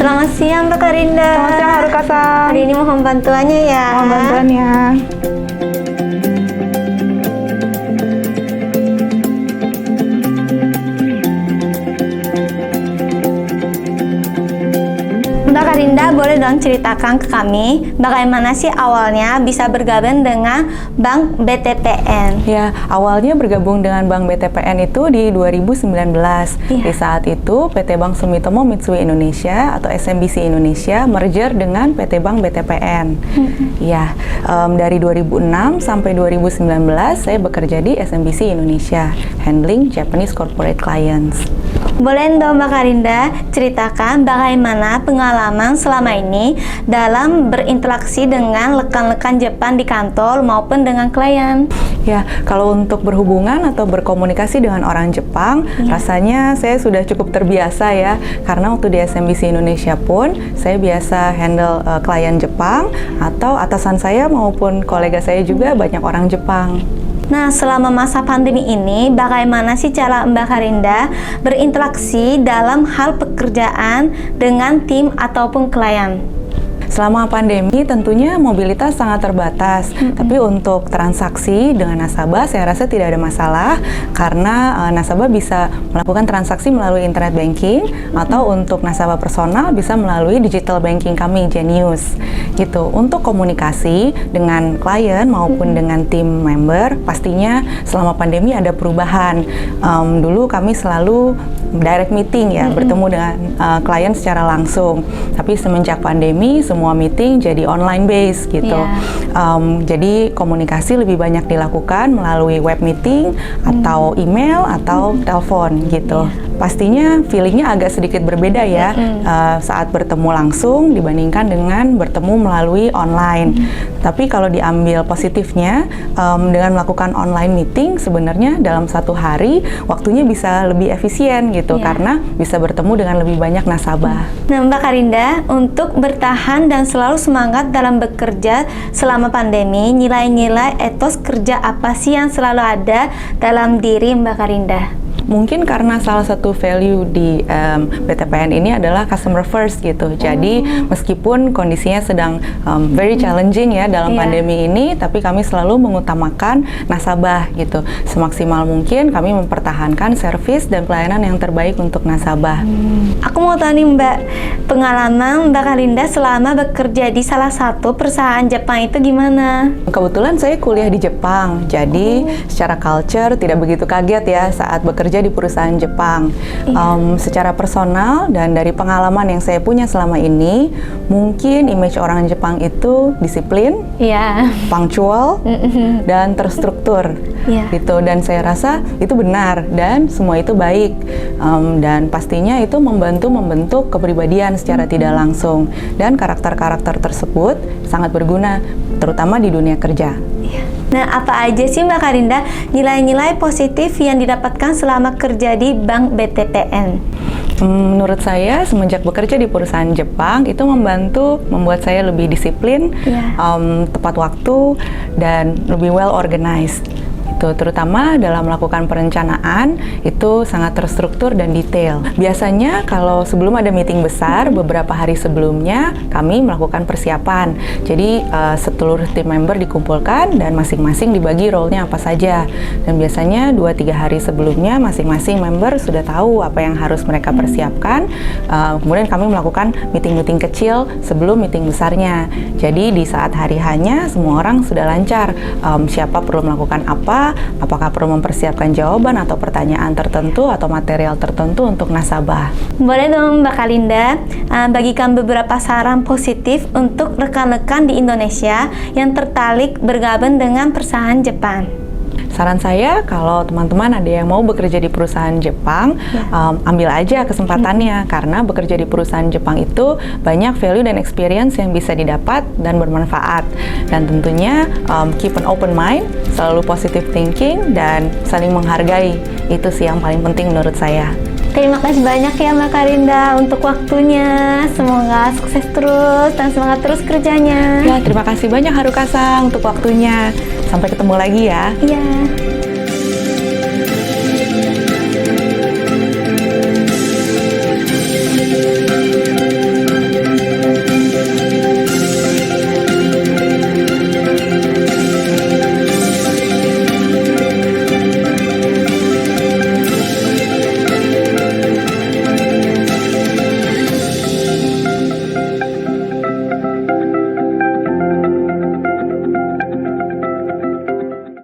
Selamat siang Mbak Karinda. Selamat siang Haruka-san. Hari ini mohon bantuannya ya. Mohon bantuannya. Mbak Karinda, boleh dong ceritakan ke kami bagaimana sih awalnya bisa bergabung dengan Bank BTPN? Ya, awalnya bergabung dengan Bank BTPN itu di 2019. Di saat itu PT Bank Sumitomo Mitsui Indonesia atau SMBC Indonesia merger dengan PT Bank BTPN. Ya, dari 2006 sampai 2019 saya bekerja di SMBC Indonesia, handling Japanese corporate clients. Boleh dong Mbak Karinda ceritakan bagaimana pengalaman selama ini dalam berinteraksi dengan rekan-rekan Jepang di kantor maupun dengan klien? Ya, kalau untuk berhubungan atau berkomunikasi dengan orang Jepang, rasanya saya sudah cukup terbiasa ya. Karena waktu di SMBC Indonesia pun, saya biasa handle klien Jepang, atau atasan saya maupun kolega saya juga banyak orang Jepang. Nah, selama masa pandemi ini, bagaimana sih cara Mbak Karinda berinteraksi dalam hal pekerjaan dengan tim ataupun klien? Selama pandemi tentunya mobilitas sangat terbatas, tapi untuk transaksi dengan nasabah saya rasa tidak ada masalah karena nasabah bisa melakukan transaksi melalui internet banking atau untuk nasabah personal bisa melalui digital banking kami Genius gitu. Untuk komunikasi dengan klien maupun dengan tim member pastinya selama pandemi ada perubahan. Dulu kami selalu direct meeting ya, bertemu dengan klien secara langsung, tapi semenjak pandemi semua meeting jadi online base gitu. Jadi komunikasi lebih banyak dilakukan melalui web meeting atau email atau telepon gitu. Pastinya feelingnya agak sedikit berbeda ya saat bertemu langsung dibandingkan dengan bertemu melalui online. Tapi kalau diambil positifnya, dengan melakukan online meeting sebenarnya dalam satu hari waktunya bisa lebih efisien gitu karena bisa bertemu dengan lebih banyak nasabah. Nah Mbak Karinda, untuk bertahan dan selalu semangat dalam bekerja selama pandemi, nilai-nilai etos kerja apa sih yang selalu ada dalam diri Mbak Karinda? Mungkin karena salah satu value di BTPN ini adalah customer first gitu. Jadi meskipun kondisinya sedang very challenging ya dalam pandemi ini, tapi kami selalu mengutamakan nasabah gitu. Semaksimal mungkin kami mempertahankan servis dan pelayanan yang terbaik untuk nasabah. Aku mau tahu nih Mbak, pengalaman Mbak Karinda selama bekerja di salah satu perusahaan Jepang itu gimana? Kebetulan saya kuliah di Jepang, jadi secara culture tidak begitu kaget ya saat bekerja di perusahaan Jepang. Secara personal dan dari pengalaman yang saya punya selama ini, mungkin image orang Jepang itu disiplin, punctual, dan terstruktur. Gitu. Dan saya rasa itu benar dan semua itu baik. Dan pastinya itu membentuk kepribadian secara tidak langsung. Dan karakter-karakter tersebut sangat berguna, terutama di dunia kerja. Nah, apa aja sih Mbak Karinda nilai-nilai positif yang didapatkan selama kerja di Bank BTPN? Menurut saya, semenjak bekerja di perusahaan Jepang, itu membuat saya lebih disiplin, tepat waktu, dan lebih well organized. Terutama dalam melakukan perencanaan itu sangat terstruktur dan detail. Biasanya kalau sebelum ada meeting besar, beberapa hari sebelumnya kami melakukan persiapan. Jadi seluruh tim member dikumpulkan dan masing-masing dibagi role-nya apa saja. Dan biasanya 2-3 hari sebelumnya masing-masing member sudah tahu apa yang harus mereka persiapkan. Kemudian kami melakukan meeting-meeting kecil sebelum meeting besarnya. Jadi di saat hari hanya semua orang sudah lancar. Siapa perlu melakukan apa, apakah perlu mempersiapkan jawaban atau pertanyaan tertentu atau material tertentu untuk nasabah. Boleh dong Mbak Karinda bagikan beberapa saran positif untuk rekan-rekan di Indonesia yang tertarik bergabung dengan perusahaan Jepang. Saran saya, kalau teman-teman ada yang mau bekerja di perusahaan Jepang, ambil aja kesempatannya, karena bekerja di perusahaan Jepang itu banyak value dan experience yang bisa didapat dan bermanfaat. Dan tentunya keep an open mind, selalu positive thinking, dan saling menghargai. Itu sih yang paling penting menurut saya. Terima kasih banyak ya Mbak Karinda untuk waktunya. Semoga sukses terus dan semangat terus kerjanya. Ya, terima kasih banyak Haruka-san untuk waktunya. Sampai ketemu lagi ya. Iya.